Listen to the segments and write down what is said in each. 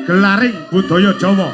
Gelaring budaya Jawa.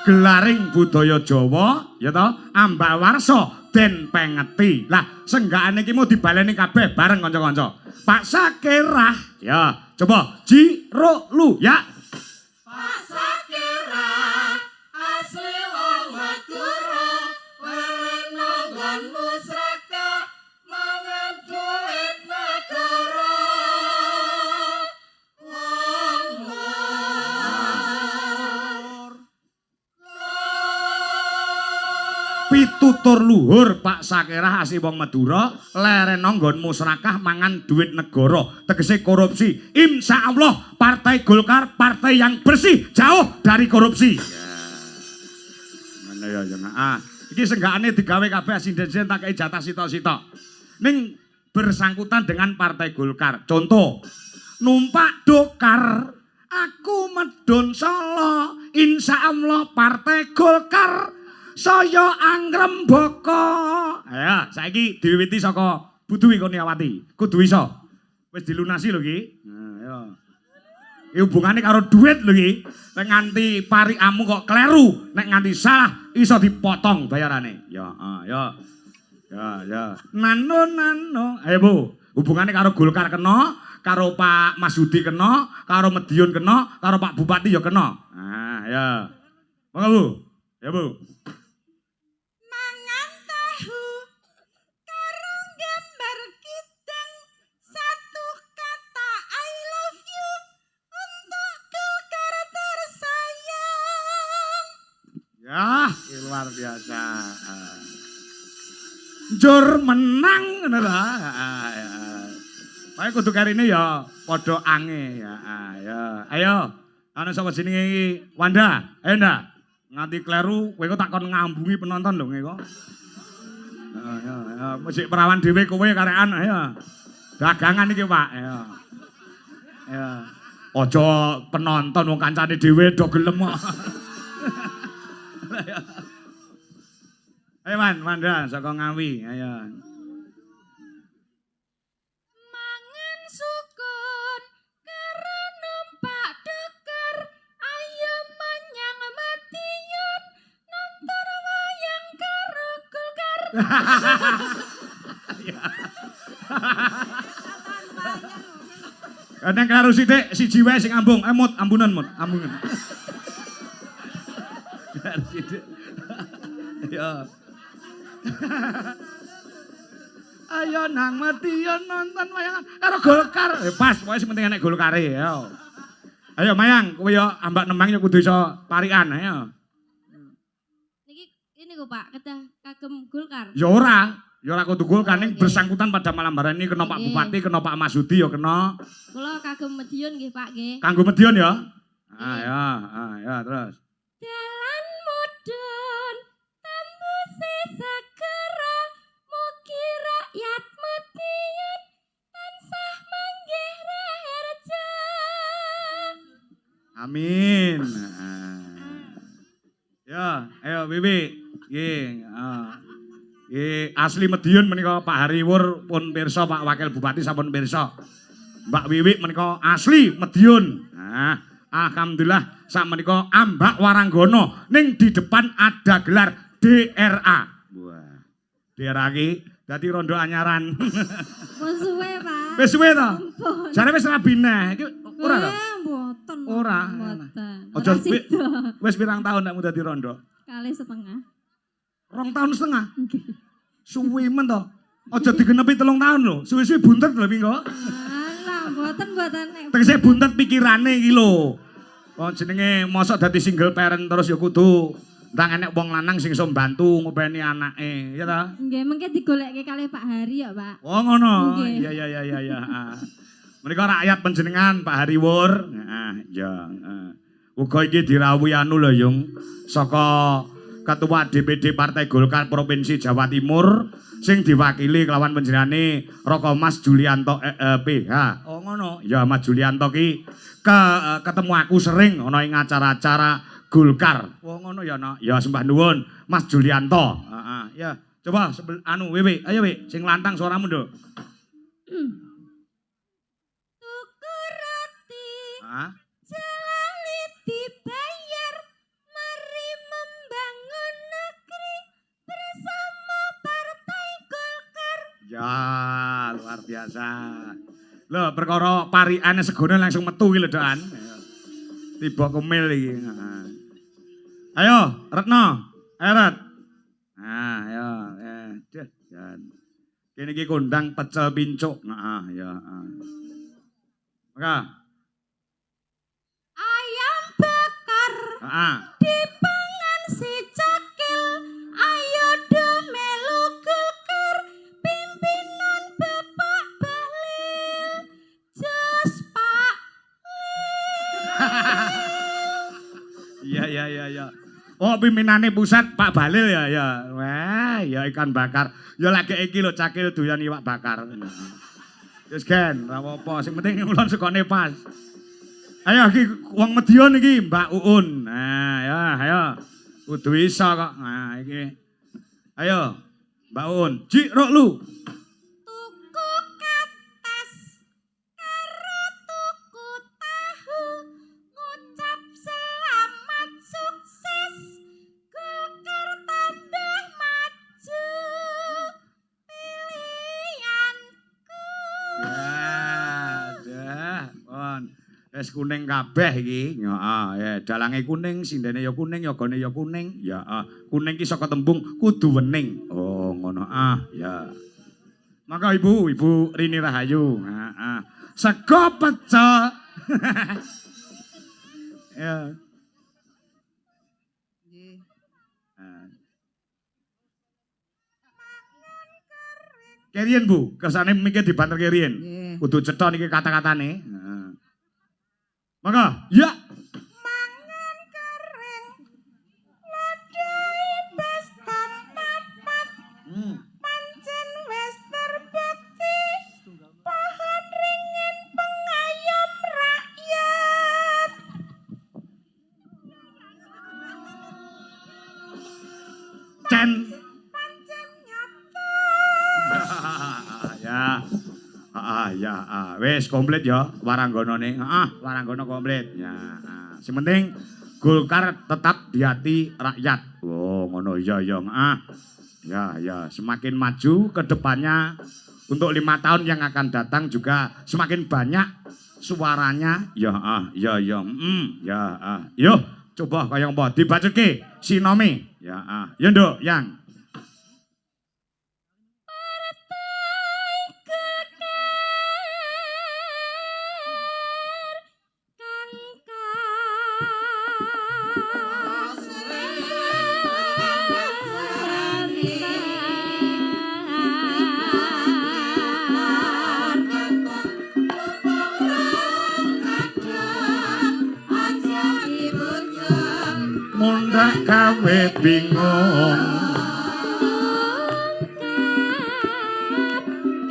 Gelaring budaya Jawa ya toh ambak warsa den pengeti. Lah senggakane iki mau dibaleni kabeh bareng kanca-kanca. Pak Sakirah ya coba jiro lu ya. Pak Sakirah asli wong Madura werna nggon musraka mangan duit negara wong Pitutur luhur Pak Sakirah asli wong Madura lerena nggon musrakah mangan duit negara tegese korupsi. Insya Allah Partai Golkar partai yang bersih jauh dari korupsi. Ngene ya jemaah. Iki senggakane digawe kabeh sinden-sinden tak kei jatah sitok-sitok. Ning bersangkutan dengan Partai Golkar. Contoh, numpak dokar aku medun Solo. Insya Allah Partai Golkar saya anggrem boko. Ya, saiki diwiwiti saka Budu Kurniawati. Kudu iso. Wis dilunasi lho iki. Nah, ya. Iki hubungane karo duit lho iki. Nek nganti parikamu kok kleru, nek nganti salah iso dipotong bayarane. Ya, ya. Ya. Nano. Ayo Bu, hubungane karo Golkar kena, karo Pak Masudi kena, karo Medion kena, karo Pak Bupati ya kena. Nah, ya. Monggo Bu. Ya Bu. Ya, luar biasa. Jur menang ngono lho. Pae kudu karine ya padha ange ya. Ayo. Ana sapa jenenge iki? Wanda. Ayo ndak. Nganti kleru kowe kok takon ngambungi penonton lho kok. Ya, musik perawan dhewe kowe karekan ayo. Dagangan iki, Pak. Ya. Aja penonton wong kancane dhewe do gelem kok. Ayo Wanda saka Ngawi, ayo. mangan sukun karo numpak deker ayo menyang Madiun nonton wayang karo Golkar. Kadang karo sithik siji wae sing ambung, mut ambunan. Ya. Ayo nang Madiun nonton wayang karo Golkar. Pas, pokoke sing penting enek Golkare ya. Ayo Mayang, kowe yo ambak nemang yo kudu iso parikan ayo. Ini kok Pak, kedah kagem Golkar. Ya ora kudu Golkar ning bersangkutan pada malam hari ini kena Pak Bupati, kena Pak Masudi yo kena. Kula kagem Medion nggih Pak nggih. Kanggo Medion ya. Ya terus. Dalan mudhun tembuse segera mugi rakyat Madiun tansah manggih raharja. Amin. Ya, ayo Wiwi. Nggih, asli Medion menika Pak Hariwur pun pirsa, Pak Wakil Bupati sampun pirsa. Mbak Wiwi menika asli Medion. Nah, alhamdulillah sak menika ambak Waranggono ning di depan ada gelar DRA. Wah. DRA iki dadi rondo anyaran. Wis suwe Pak. Wis suwe to? Jare wis rabi neh. Iki ora to? Mboten. Ora. Aja wis pirang tahun nek dadi rondo? Kali setengah. 2 tahun setengah. Suwe men to. Aja digenepi 3 tahun lho. Suwe-suwe buntet lho minggo. Alah, mboten. Tegese buntet pikirane iki lho. Oh jenenge mosok dadi single parent terus ya kudu ndang enek wong lanang sing iso mbantu ngopeni anake, ya ta? Nggih, mengke digolekke kalih Pak Hari ya, Pak. Oh ngono. Nggih. Iya. Menika rakyat panjenengan Pak Hariwur. Nah, ya. Uga iki dirawuhi anu lho Yung saka Ketua DPD Partai Golkar Provinsi Jawa Timur sing diwakili kelawan panjenengane Roko Mas Julianto PH. Oh ngono. Ya Mas Julianto ki ketemu aku sering ana ing acara-acara Golkar. Oh ngono ya no. Ya sembah nuwun Mas Julianto. Heeh. Ya coba anu Wewe, ayo we sing lantang suaramu nduk. Tuku roti. Heeh. Jalani dibayar. Mari membangun negeri bersama Partai Golkar. Ya, luar biasa. Lho, perkara pariane segone langsung metu iki lho, Doan. Tiba kemil iki. Ayo, Retno. Ayo, Ret. Nah, ayo. Jan. Kene iki kondang pecel pincuk. Nah, ya. Maka. Ayam bakar. Heeh. Dipangan si cakil. Ayo do melu Golkar. Pimpinan Bapak Bahlil. Jos Pak. Iya. Oh, pimpinane pusat Pak Bahlil ya. Wah, ya ikan bakar. Ya lagi iki lho cakil doyan iwak bakar. Wis gen, ora apa-apa. Sing penting ulun sekone pas. Ayo iki wong Medion iki Mbak Uun. Nah, ya, ayo. Kudu iso kok. Nah, iki. Ayo. Mbak Uun, Jik rok lu. Tuku kates. Karo tuku tahu. Ngucap selamat sukses. Golkar tambah maju. Pilihanku. Ya, pon. Wis kuning kabeh iki. Heeh, ya dalange kuning, sindene ya kuning, yogane ya kuning. Ya, kuning ki saka tembung kudu wening. Oh, ngono. Ya. Maka Ibu Rini Rahayu. Heeh. Sego pecel. Ya. Nggih. Kerien Bu, kersane mikir dibanter kerien. Nggih. Kudu cetha niki kata-katane. Heeh. Maka, ya. Mangan kering. Ladai baskom papat. Pancen wis terbukti. Pohon ringin pengayom rakyat. Cen. Pancen nyata. Ya. Wis komplit ya waranggonane. Waranggana komplit. Ya. Sing penting Golkar tetap di hati rakyat. Oh, ngono iya. Ya, semakin maju ke depannya untuk 5 tahun yang akan datang juga semakin banyak suaranya. Ya. Yo, coba kaya apa dibacutke sinome. Ya, ya Nduk, yang mundak gawe bingung.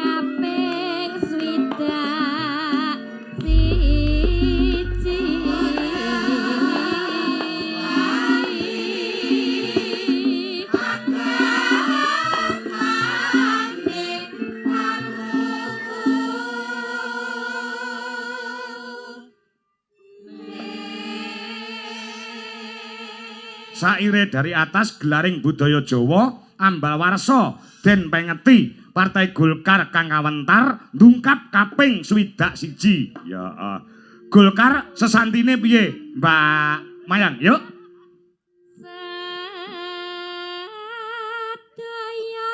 Kaping swidak siji. Saire dari atas gelaring budaya Jawa ambal warsa den pengeti Partai Golkar kang kawentar ndungkap kaping swidak siji. Ya. Golkar sesantine piye, Mbak Mayang? Yuk. Sadaya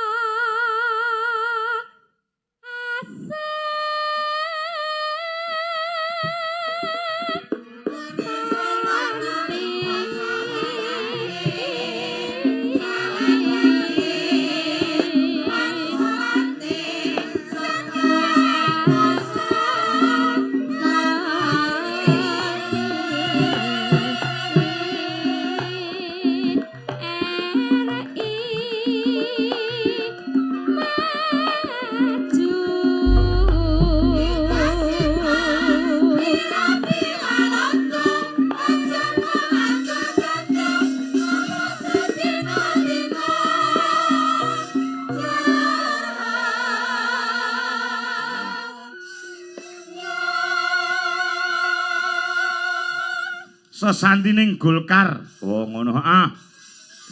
sesantining Golkar. Oh ngono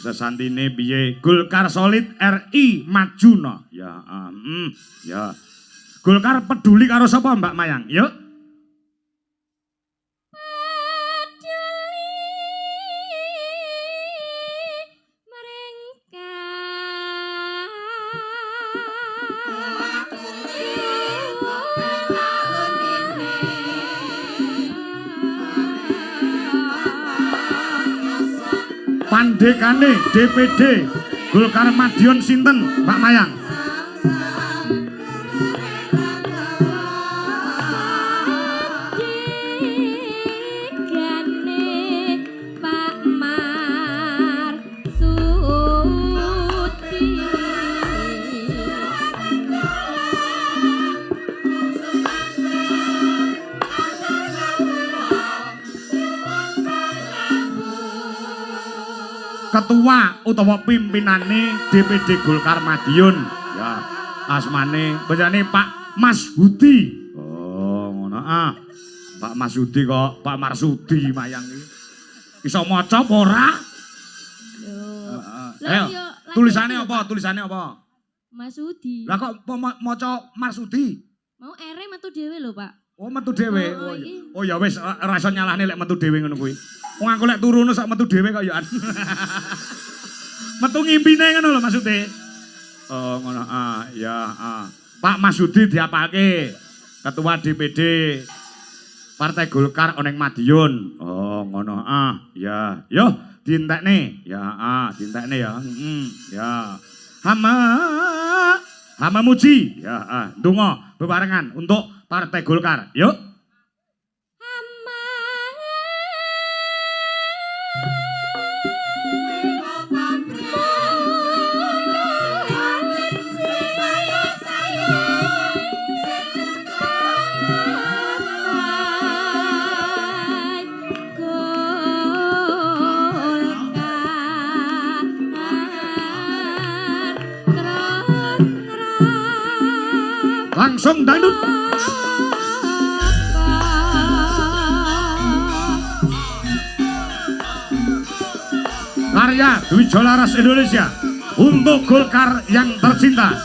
sesantine piye? Golkar solid RI maju no. Ya ya. Golkar peduli karo sapa Mbak Mayang? Yuk. Pandekane DPD Golkar Madiun sinten Mbak Mayang? Ketua utawa pimpinane DPD Golkar Madiun ya asmane benjane Pak Mas Hudi. Oh ngono Pak Mas Hudi kok Pak Marsudi Mayang iki iso maca apa ora? Tulisane apa? Mas Hudi. Lah kok maca Marsudi? Mau ere metu dhewe lho, Pak. Oh metu dhewe. Oh ya wis ora iso nyalahne lek metu dhewe ngono kuwi. Wong aku lek turune sak metu dhewe kok ya. Metu ngimpine ngono lho maksude. Oh ngono ya Pak Masudi diapake Ketua DPD Partai Golkar oneng Madiun. Oh ngono ya. Yo dientekne. Ya dientekne ya. Ya. Hama muji. Ya ndonga bebarengan untuk Partai Golkar. Yuk. Langsung dangdut. Karya Dwi Jolaras Indonesia untuk Golkar yang tercinta.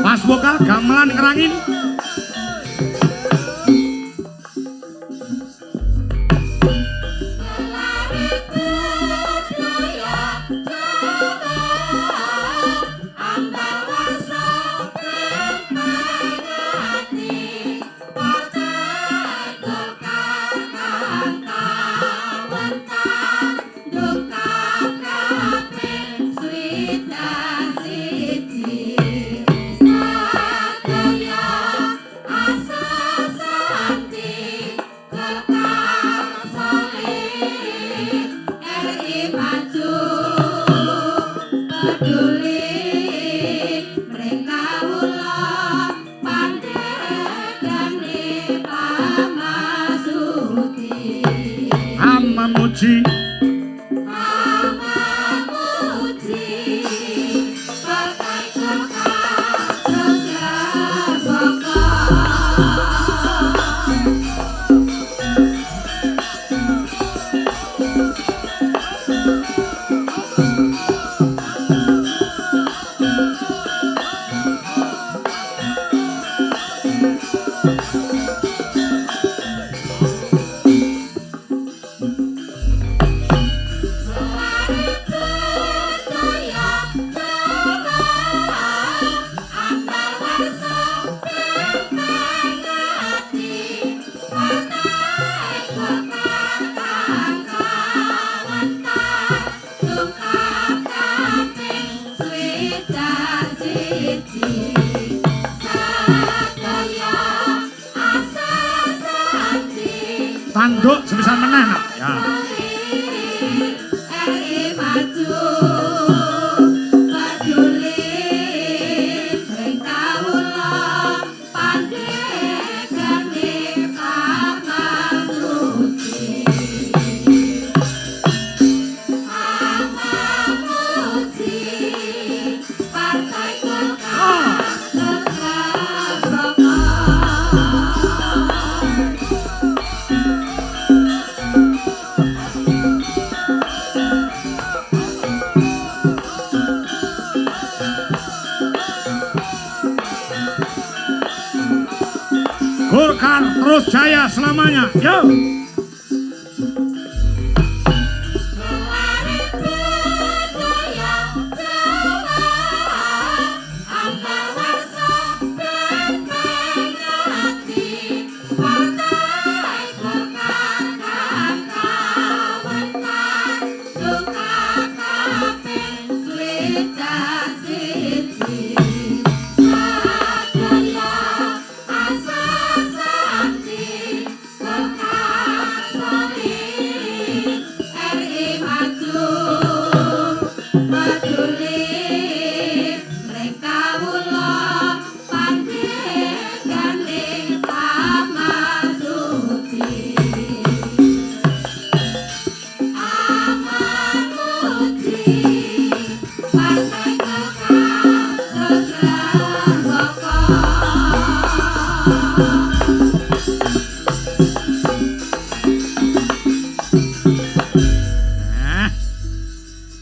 Pas vokal gamelan ngerangin. Tanduk sebisa meneh nak. Ya. Golkar terus jaya selamanya. Yo.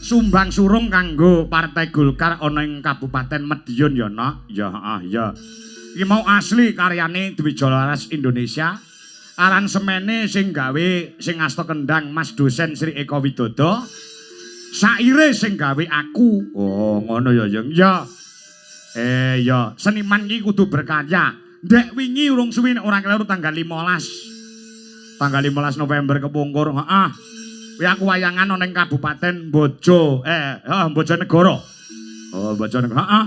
Sumbang surung kanggo Partai Golkar ana ing Kabupaten Madiun ya, Nok. Ya, ya. Iki mau asli karyane Dwi Jalaras Indonesia. Aransemene sing gawe sing asta kendang Mas dosen Sri Eko Widodo. Saire sing gawe aku. Oh, ngono ya, Yang. Ya. Ya, seniman iki kudu berkarya. Ndek wingi urung suwi nek ora keliru tanggal 15. Tanggal 15 November kepungkur, heeh. Kuwi aku wayangan ana ing Kabupaten Bojonegoro. Oh, Bojonegoro. Heeh.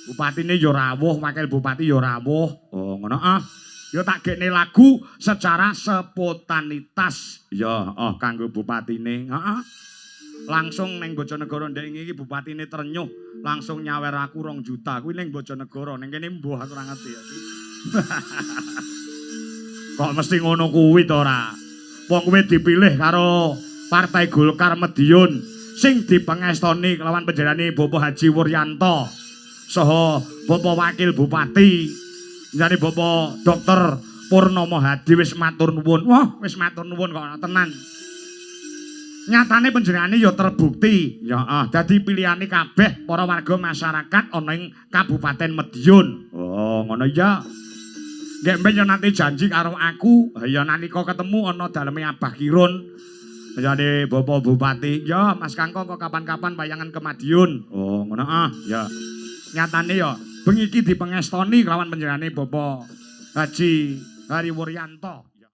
Bupatine ya rawuh, wakil bupati ya rawuh. Oh, ngono ya tak gekne lagu secara spontanitas. Ya, kanggo bupatine. Heeh. Langsung ning Bojonegoro ndek iki bupatine Trenyuh, langsung nyawer aku 2 juta. Kuwi ning Bojonegoro, ning kene mbuh aku ora ngerti ya. Kok mesti ngono kuwi to ora? Wong kuwi dipilih karo Partai Golkar Madiun sing dipengestoni kelawan panjenengane Bapak Haji Wuryanto saha Bapak Wakil Bupati njane Bapak Dr. Purnomo Hadi wis matur nuwun. Wah, wis matur nuwun kok tenan. Nyatane panjenengane ya terbukti, ya dadi pilihane kabeh para warga masyarakat ana ing Kabupaten Madiun. Oh, ngono ya. Nek mben nanti janji karo aku, ya nalika ketemu ana daleme Abah Kirun. Jadi Bapak Bupati, ya Mas Kangko kok kapan-kapan bayangan ke Madiun. Oh, ngono ya. Nyatane ya bengi iki dipengestoni kelawan panjenengane Bapak Haji Hari Wuryanto.